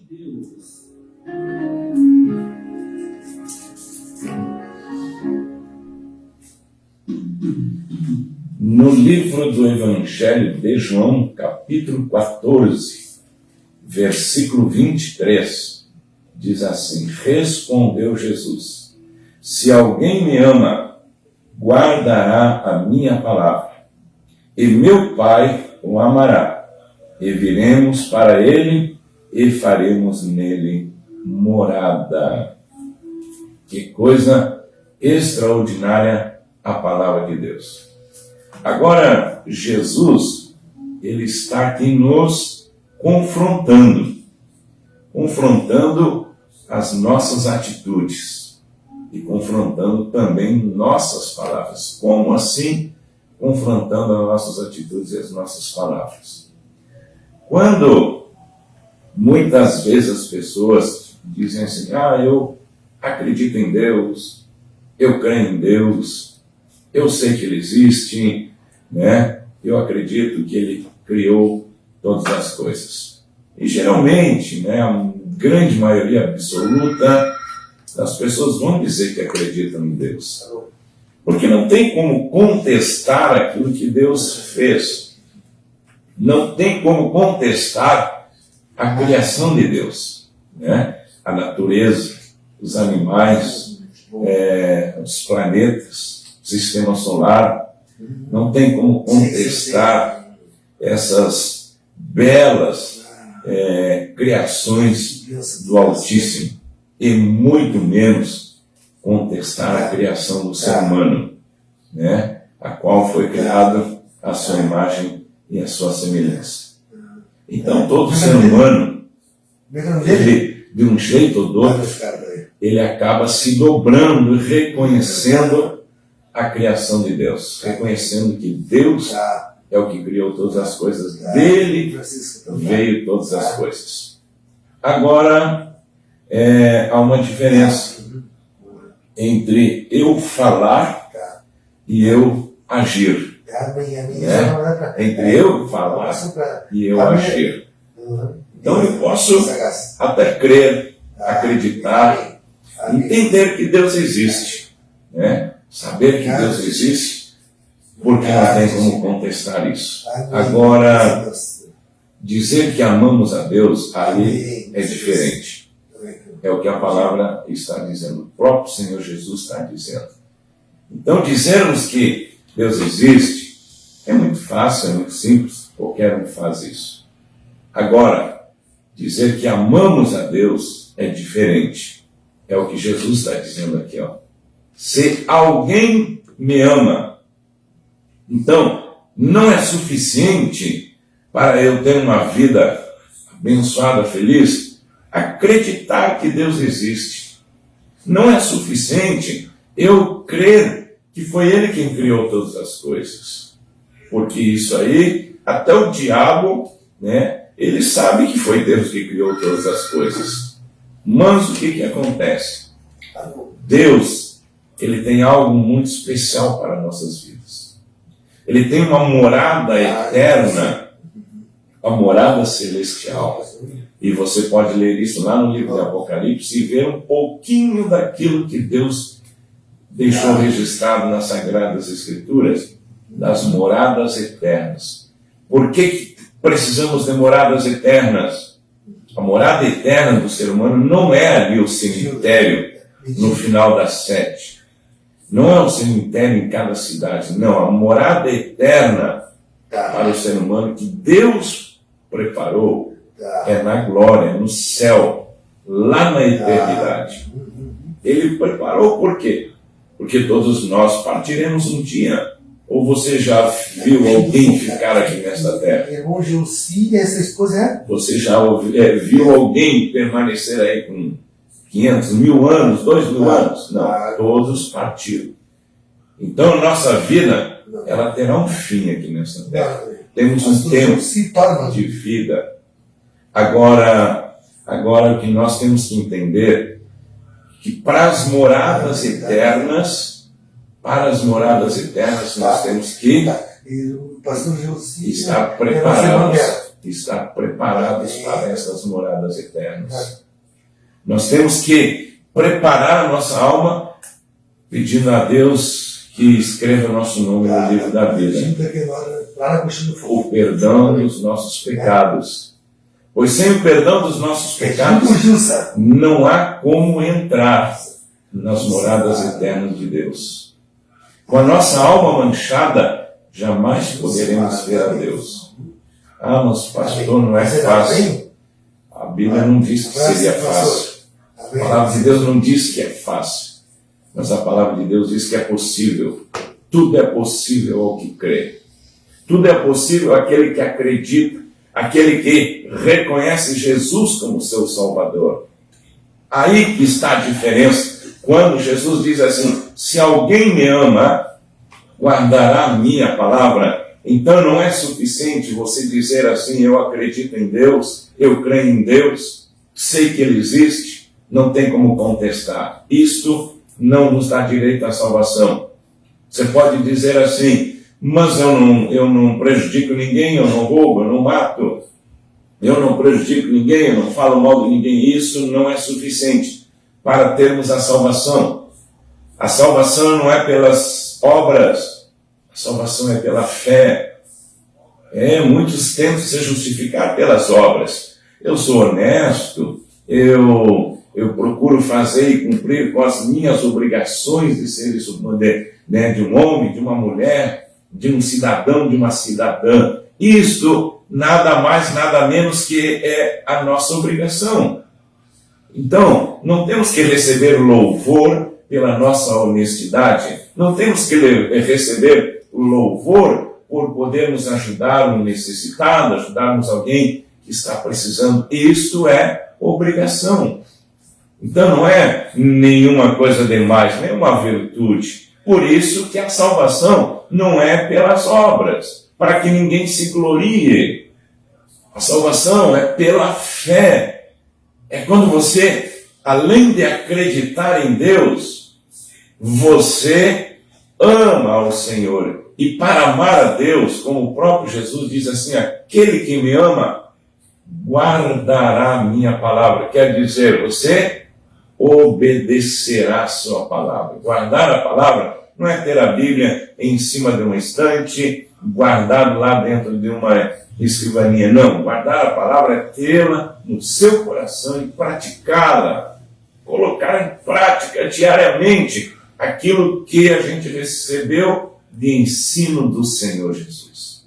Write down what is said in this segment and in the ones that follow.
Deus. No livro do Evangelho de João, capítulo 14, versículo 23, diz assim: respondeu Jesus: se alguém me ama, guardará a minha palavra, e meu Pai o amará, e viremos para ele e faremos nele morada. Que coisa extraordinária a palavra de Deus. Agora, Jesus, ele está aqui nos confrontando as nossas atitudes e confrontando também nossas palavras. Como assim confrontando as nossas atitudes e as nossas palavras? Quando muitas vezes as pessoas dizem assim: eu acredito em Deus, eu creio em Deus, eu sei que Ele existe, né? Eu acredito que Ele criou todas as coisas. E geralmente, né, a grande maioria absoluta das pessoas vão dizer que acreditam em Deus. Porque não tem como contestar aquilo que Deus fez. Não tem como contestar a criação de Deus, né? A natureza, os animais, os planetas, o sistema solar. Não tem como contestar essas belas criações do Altíssimo, e muito menos contestar a criação do ser humano, né? A qual foi criado à sua imagem e à sua semelhança. Então, todo ser humano, ele, de um jeito ou do outro, ele acaba se dobrando e reconhecendo a criação de Deus, reconhecendo que Deus é o que criou todas as coisas, dele veio todas as coisas. Agora, há uma diferença entre eu falar e eu agir. Né? Entre eu falar e eu agir. Então eu posso até crer, acreditar, entender que Deus existe, né? Saber que Deus existe, porque não tem como contestar isso. Agora, dizer que amamos a Deus, aí é diferente. É o que a palavra está dizendo, o próprio Senhor Jesus está dizendo. Então, dizermos que Deus existe é muito fácil, é muito simples, qualquer um faz isso. Agora, dizer que amamos a Deus é diferente. É o que Jesus está dizendo aqui, ó. Se alguém me ama, então não é suficiente para eu ter uma vida abençoada, feliz, acreditar que Deus existe. Não é suficiente eu crer que foi Ele quem criou todas as coisas. Porque isso aí, até o diabo, né, ele sabe que foi Deus que criou todas as coisas. Mas o que acontece? Deus, Ele tem algo muito especial para nossas vidas. Ele tem uma morada eterna, uma morada celestial. E você pode ler isso lá no livro de Apocalipse e ver um pouquinho daquilo que Deus deixou registrado nas Sagradas Escrituras, das moradas eternas. Por que precisamos de moradas eternas? A morada eterna do ser humano não é ali o cemitério no final das 7. Não é um cemitério em cada cidade. Não, a morada eterna para o ser humano que Deus preparou é na glória, no céu, lá na eternidade. Ele preparou por quê? Porque todos nós partiremos um dia. Ou você já viu alguém ficar aqui nesta terra? Você já viu alguém permanecer aí com 500, 1000 anos, 2000 anos? Não, todos partiram. Então, nossa vida, ela terá um fim aqui nesta terra. Temos um tempo de vida. Agora, o que nós temos que entender, que para as moradas eternas, nós temos que estar preparados. estar preparados para essas moradas eternas. Nós temos que preparar a nossa alma pedindo a Deus que escreva nosso nome no livro da vida. O perdão dos nossos pecados. Pois sem o perdão dos nossos pecados, não há como entrar nas moradas eternas de Deus. Com a nossa alma manchada, jamais poderemos ver a Deus. Ah, mas pastor, não é fácil. A Bíblia não diz que seria fácil. A palavra de Deus não diz que é fácil. Mas a palavra de Deus diz que é possível. Tudo é possível ao que crê. Tudo é possível àquele que acredita, aquele que reconhece Jesus como seu Salvador. Aí que está a diferença. Quando Jesus diz assim, se alguém me ama, guardará a minha palavra. Então não é suficiente você dizer assim, eu acredito em Deus, eu creio em Deus, sei que Ele existe, não tem como contestar. Isto não nos dá direito à salvação. Você pode dizer assim, mas eu não prejudico ninguém, eu não roubo, eu não mato, eu não prejudico ninguém, eu não falo mal de ninguém. Isso não é suficiente para termos a salvação. A salvação não é pelas obras, a salvação é pela fé. Muitos tentam se justificar pelas obras. Eu sou honesto, eu procuro fazer e cumprir com as minhas obrigações de ser isso, né, de um homem, de uma mulher, de um cidadão, de uma cidadã. Isto nada mais, nada menos que é a nossa obrigação. Então, não temos que receber louvor pela nossa honestidade, não temos que receber louvor por podermos ajudar um necessitado, ajudarmos alguém que está precisando. Isto é obrigação. Então não é nenhuma coisa demais, nenhuma virtude. Por isso que a salvação não é pelas obras, para que ninguém se glorie. A salvação é pela fé. É quando você, além de acreditar em Deus, você ama ao Senhor. E para amar a Deus, como o próprio Jesus diz assim, aquele que me ama, guardará a minha palavra. Quer dizer, você obedecerá a sua palavra. Guardar a palavra não é ter a Bíblia em cima de uma estante, guardado lá dentro de uma escrivaninha. Não, guardar a palavra é tê-la no seu coração e praticá-la. Colocar em prática diariamente aquilo que a gente recebeu de ensino do Senhor Jesus.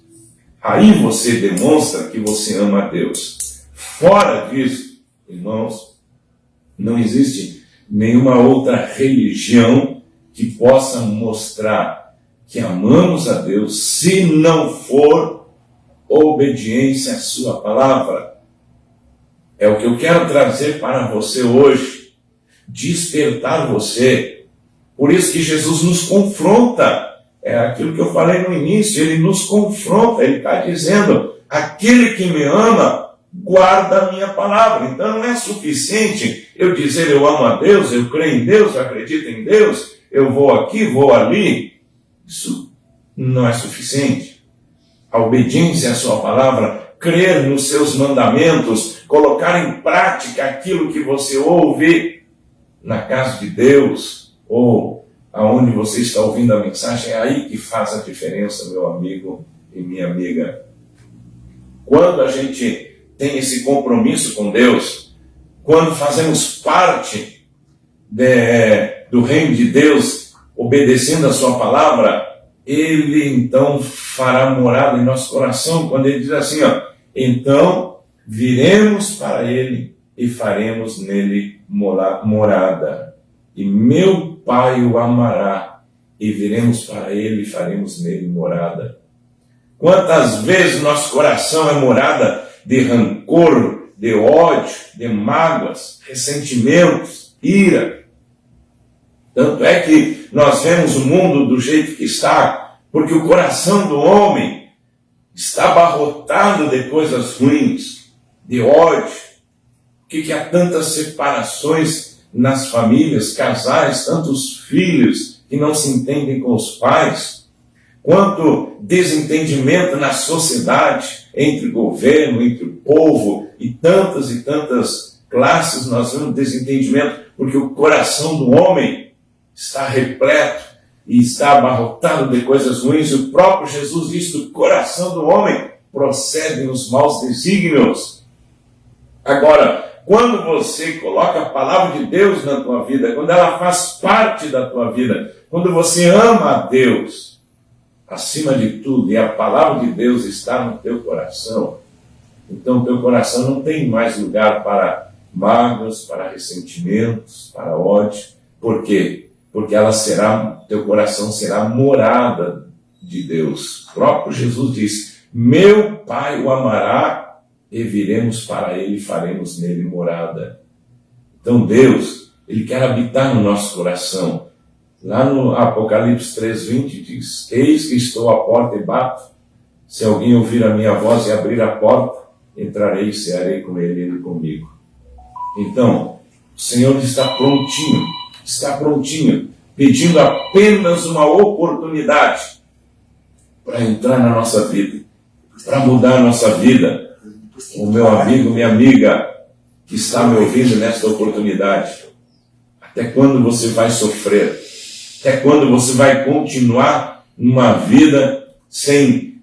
Aí você demonstra que você ama a Deus. Fora disso, irmãos, não existe nenhuma outra religião que possa mostrar que amamos a Deus se não for obediência à sua palavra. É o que eu quero trazer para você hoje. Despertar você. Por isso que Jesus nos confronta. É aquilo que eu falei no início. Ele nos confronta. Ele está dizendo, aquele que me ama, guarda a minha palavra. Então não é suficiente eu dizer eu amo a Deus, eu creio em Deus, eu acredito em Deus, eu vou aqui, vou ali. Isso não é suficiente. A obediência à sua palavra, crer nos seus mandamentos, colocar em prática aquilo que você ouve na casa de Deus, ou aonde você está ouvindo a mensagem, é aí que faz a diferença, meu amigo e minha amiga. Quando a gente tem esse compromisso com Deus, quando fazemos parte do reino de Deus, obedecendo a sua palavra, Ele então fará morada em nosso coração, quando Ele diz assim, então viremos para Ele e faremos nele morada. E meu Pai o amará, e viremos para Ele e faremos nele morada. Quantas vezes nosso coração é morada de rancor, de ódio, de mágoas, ressentimentos, ira. Tanto é que nós vemos o mundo do jeito que está, porque o coração do homem está abarrotado de coisas ruins, de ódio. Por que há tantas separações nas famílias, casais, tantos filhos que não se entendem com os pais? quanto desentendimento na sociedade, entre o governo, entre o povo, e tantas classes nós vemos desentendimento, porque o coração do homem está repleto e está abarrotado de coisas ruins. O próprio Jesus diz que do coração do homem procedem os maus desígnios. Agora, quando você coloca a palavra de Deus na tua vida, quando ela faz parte da tua vida, quando você ama a Deus, acima de tudo, e a palavra de Deus está no teu coração, então o teu coração não tem mais lugar para mágoas, para ressentimentos, para ódio. Por quê? Porque teu coração será morada de Deus. O próprio Jesus diz: meu Pai o amará, e viremos para ele e faremos nele morada. Então Deus, Ele quer habitar no nosso coração. Lá no Apocalipse 3:20 diz: eis que estou à porta e bato. Se alguém ouvir a minha voz e abrir a porta, entrarei e cearei com ele e ele comigo. Então, o Senhor está prontinho, pedindo apenas uma oportunidade para entrar na nossa vida, para mudar a nossa vida. O meu amigo, minha amiga, que está me ouvindo nesta oportunidade, até quando você vai sofrer? Até quando você vai continuar numa vida sem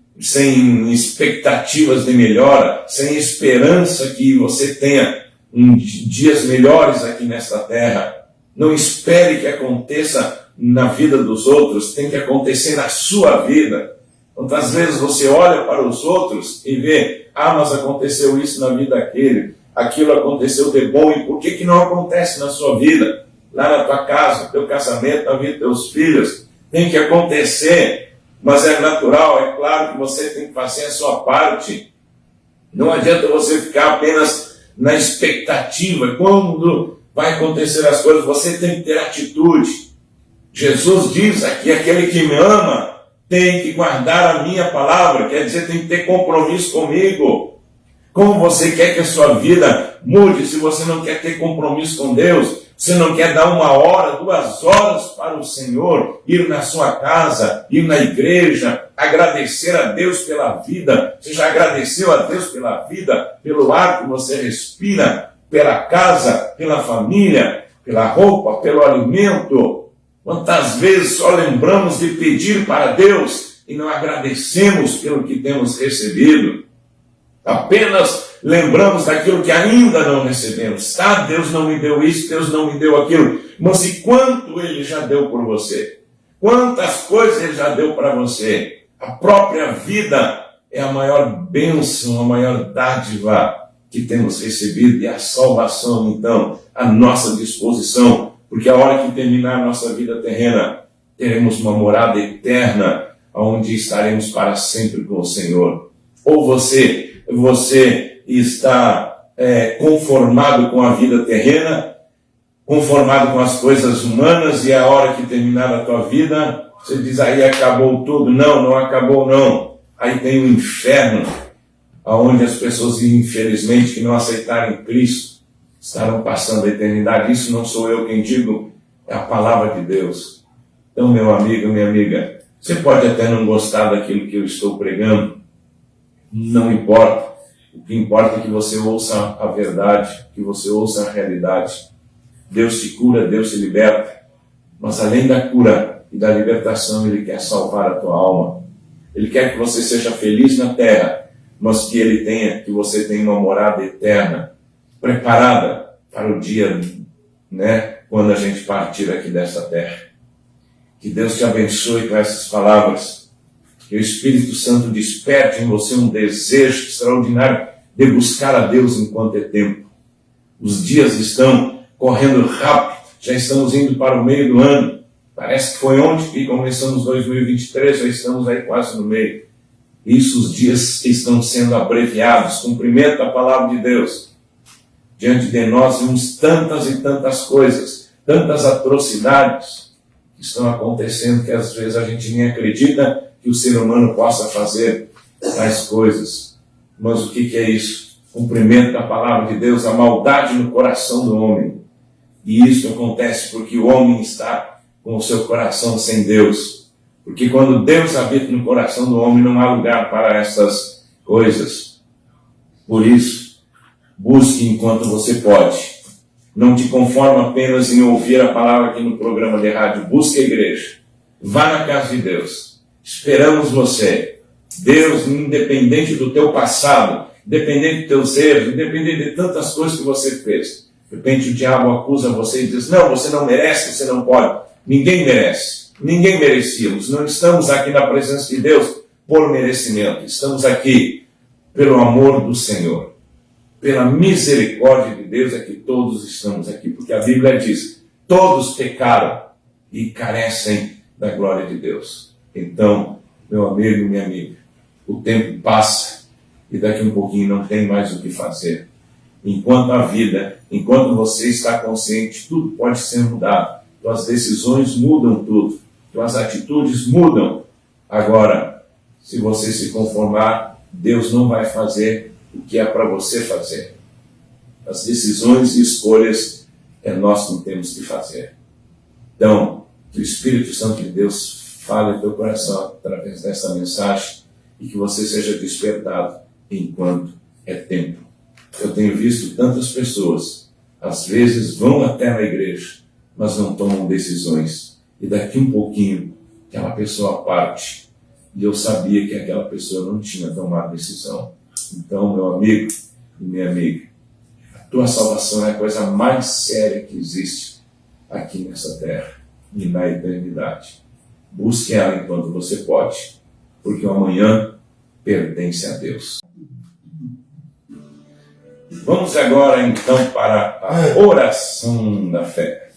expectativas de melhora, sem esperança que você tenha dias melhores aqui nesta terra? Não espere que aconteça na vida dos outros, tem que acontecer na sua vida. Quantas vezes você olha para os outros e vê: mas aconteceu isso na vida daquele, aquilo aconteceu de bom, e por que não acontece na sua vida? Lá na tua casa, no teu casamento, na vida dos teus filhos, tem que acontecer, mas é natural, é claro que você tem que fazer a sua parte. Não adianta você ficar apenas na expectativa, quando vai acontecer as coisas, você tem que ter atitude. Jesus diz aqui: aquele que me ama tem que guardar a minha palavra, quer dizer, tem que ter compromisso comigo. Como você quer que a sua vida mude se você não quer ter compromisso com Deus? Você não quer dar 1 hora, 2 horas para o Senhor, ir na sua casa, ir na igreja, agradecer a Deus pela vida? Você já agradeceu a Deus pela vida, pelo ar que você respira, pela casa, pela família, pela roupa, pelo alimento? Quantas vezes só lembramos de pedir para Deus e não agradecemos pelo que temos recebido? Apenas lembramos daquilo que ainda não recebemos. Deus não me deu isso, Deus não me deu aquilo. Mas e quanto Ele já deu por você? Quantas coisas Ele já deu para você? A própria vida é a maior bênção, a maior dádiva que temos recebido, e a salvação, então, à nossa disposição. Porque a hora que terminar a nossa vida terrena, teremos uma morada eterna, onde estaremos para sempre com o Senhor. Ou você está conformado com a vida terrena, conformado com as coisas humanas, e a hora que terminar a tua vida, você diz: aí acabou tudo. Não acabou não. Aí tem o inferno, onde as pessoas, infelizmente, que não aceitarem Cristo, estarão passando a eternidade. Isso não sou eu quem digo, é a palavra de Deus. Então, meu amigo, minha amiga, você pode até não gostar daquilo que eu estou pregando, não importa. O que importa é que você ouça a verdade, que você ouça a realidade. Deus te cura, Deus te liberta, mas além da cura e da libertação, Ele quer salvar a tua alma. Ele quer que você seja feliz na terra, mas que você tenha uma morada eterna, preparada para o dia, quando a gente partir aqui desta terra. Que Deus te abençoe com essas palavras. Que o Espírito Santo desperte em você um desejo extraordinário de buscar a Deus enquanto é tempo. Os dias estão correndo rápido, já estamos indo para o meio do ano. Parece que foi ontem que começamos 2023, já estamos aí quase no meio. Isso, os dias estão sendo abreviados. Cumprimento a palavra de Deus. Diante de nós vemos tantas e tantas coisas, tantas atrocidades que estão acontecendo, que às vezes a gente nem acredita que o ser humano possa fazer tais coisas. Mas o que é isso? Cumprimento da palavra de Deus, a maldade no coração do homem. E isso acontece porque o homem está com o seu coração sem Deus. Porque quando Deus habita no coração do homem, não há lugar para essas coisas. Por isso, busque enquanto você pode. Não te conforma apenas em ouvir a palavra aqui no programa de rádio. Busque a igreja. Vá na casa de Deus. Esperamos você. Deus, independente do teu passado, independente dos teus erros, independente de tantas coisas que você fez. De repente o diabo acusa você e diz, não, você não merece, você não pode. Ninguém merece. Ninguém merecíamos. Não estamos aqui na presença de Deus por merecimento. Estamos aqui pelo amor do Senhor. Pela misericórdia de Deus é que todos estamos aqui. Porque a Bíblia diz, todos pecaram e carecem da glória de Deus. Então, meu amigo, minha amiga, o tempo passa e daqui um pouquinho não tem mais o que fazer. Enquanto a vida, enquanto você está consciente, tudo pode ser mudado. Tuas decisões mudam tudo. Tuas atitudes mudam. Agora, se você se conformar, Deus não vai fazer o que é para você fazer. As decisões e escolhas é nós que temos que fazer. Então, que o Espírito Santo de Deus fale ao teu coração através dessa mensagem e que você seja despertado enquanto é tempo. Eu tenho visto tantas pessoas, às vezes vão até a igreja, mas não tomam decisões. E daqui um pouquinho, aquela pessoa parte. E eu sabia que aquela pessoa não tinha tomado decisão. Então, meu amigo e minha amiga, a tua salvação é a coisa mais séria que existe aqui nessa terra e na eternidade. Busque ela enquanto você pode, porque o amanhã pertence a Deus. Vamos agora então para a oração da fé.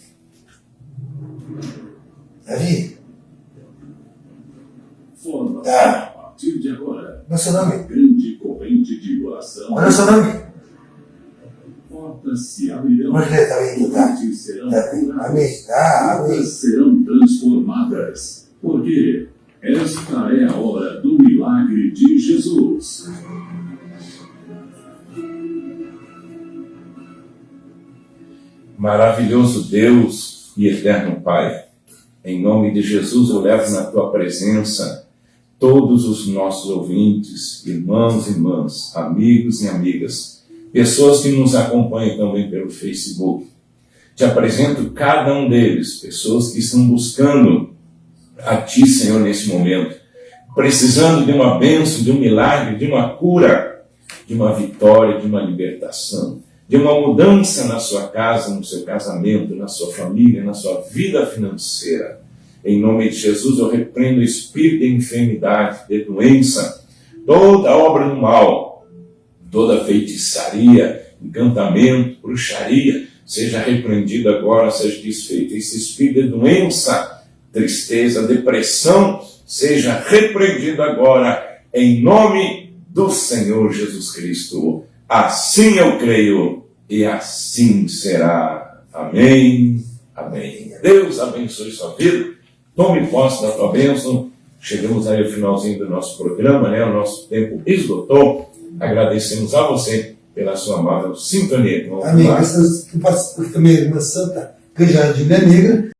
Davi, Forma tá. a partir de agora Qual é o seu nome? grande corrente de oração. Qual é o seu nome? Portas se abrirão, Pode ler, Davi, tá? correntes serão Davi, curadas, amém, tá, amém. vidas serão transformadas, porque esta é a hora do milagre de Jesus. Maravilhoso Deus e eterno Pai, em nome de Jesus eu levo na tua presença todos os nossos ouvintes, irmãos e irmãs, amigos e amigas, pessoas que nos acompanham também pelo Facebook. Te apresento cada um deles, pessoas que estão buscando a Ti, Senhor, nesse momento, precisando de uma bênção, de um milagre, de uma cura, de uma vitória, de uma libertação, de uma mudança na sua casa, no seu casamento, na sua família, na sua vida financeira. Em nome de Jesus, eu repreendo o espírito de enfermidade, de doença, toda obra do mal, toda feitiçaria, encantamento, bruxaria, seja repreendido agora, seja desfeito. Esse espírito de doença, tristeza, depressão, seja repreendido agora, em nome do Senhor Jesus Cristo. Assim eu creio e assim será. Amém. Amém. Deus abençoe sua vida. Tome posse da tua bênção. Chegamos aí ao finalzinho do nosso programa, né? O nosso tempo esgotou. Agradecemos a você pela sua amável sintonia. Amém. Graças a Deus, que também a irmã Santa Canja de Negra.